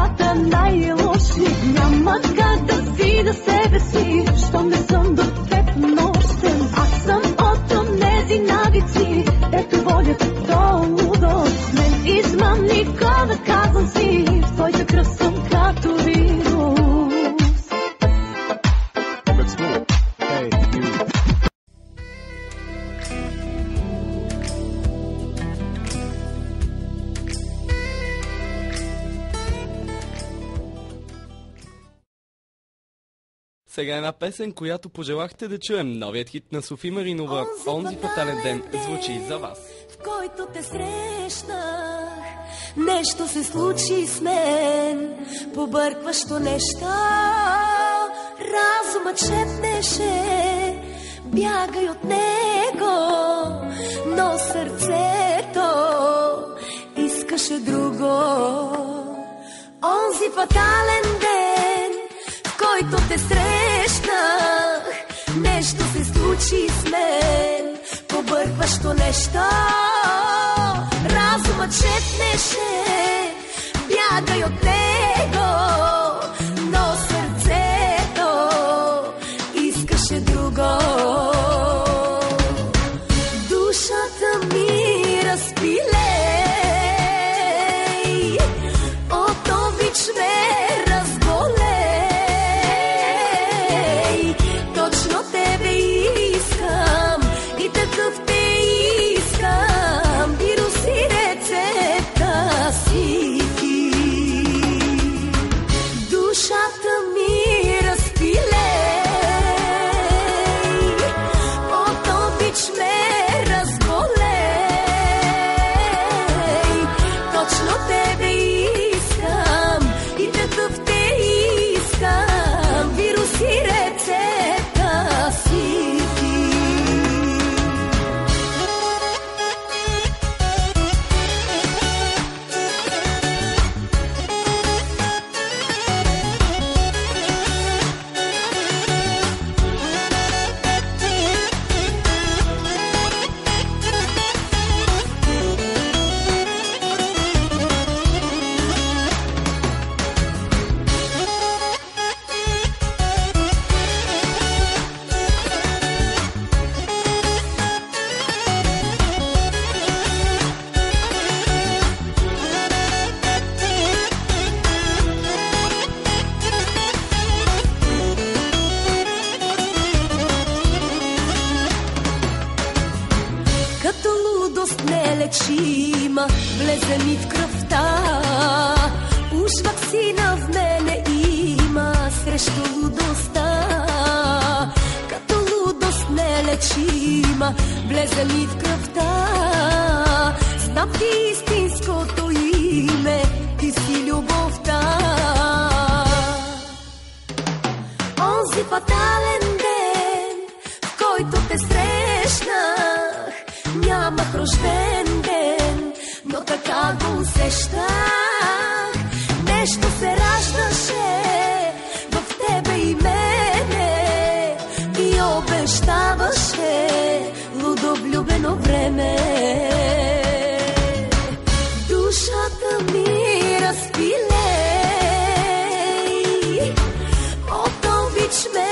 свята най-лоши. Няма как да си да себе си, що не съм до теб нощем. Аз съм от онези навици, дето водят до лудост. Мен измамника да казвам си, в твоята кръв съм като вирус. Сега една песен, която пожелахте да чуем. Новият хит на Софи Маринова "Онзи фатален ден" звучи за вас. В който те срещнах, нещо се случи с мен, побъркващо нещо. Разумът шепнеше, бягай от него, но сърцето искаше друго. Онзи фатален ден, в който те срещнах, нещо се случи с мен, побъркващо нещо. Разумът шепнеше, бягай от него, но сърцето искаше друго. Душата ми разпилей, от обич ме разболей. Точно тебе искам и такъв те искам. Вирус и рецепта си ти. Душата ми разпилей, от обич ме разболей. Точно тебе искам и такъв те искам. Вирус и рецепта си ти. Като лудост нелечима влезе ми в кръвта. Уж ваксина в мене има срещу лудостта. Като лудост нелечима влезе ми в кръвта. Знам ти истинското име, ти си любовта. Онзи фатален ден, в който те срещнах, нямах рожден ден, но така го усещах. Нещо се раждаше в тебе и мене и обещаваше лудовлюбено време. Душата ми разпилей, от обич ме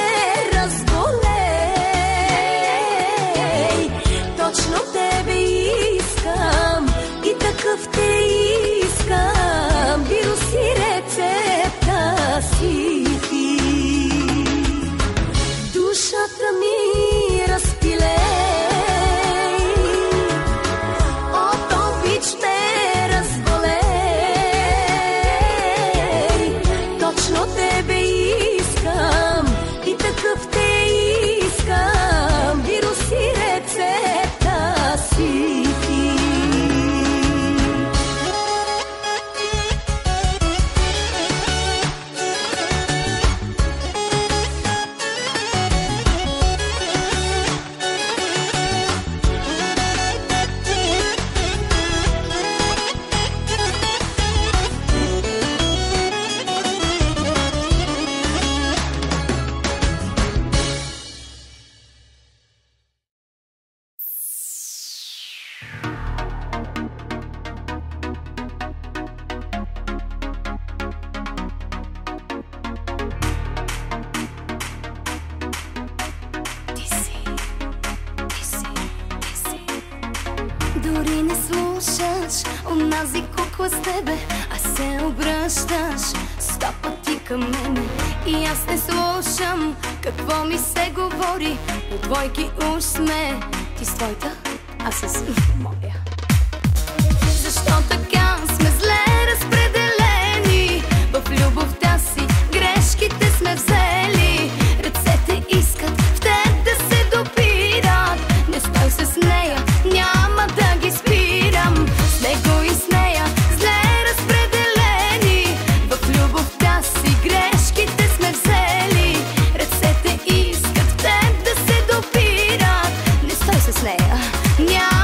Дори не слушаш онази кукла с тебе, а се обръщаш 100 пъти към мене. И аз не слушам какво ми се говори. От двойки уж сме, ти с твоята, аз с моя. Защо така сме зле разпределени? В любовта си грешките сме взели. Ръцете искат в теб да се допират. Не стой с нея, няма да ги спирам. С него и с нея зле разпределени. В любовта си грешките сме взели. Ръцете искат в теб да се допират. Не стой с нея, няма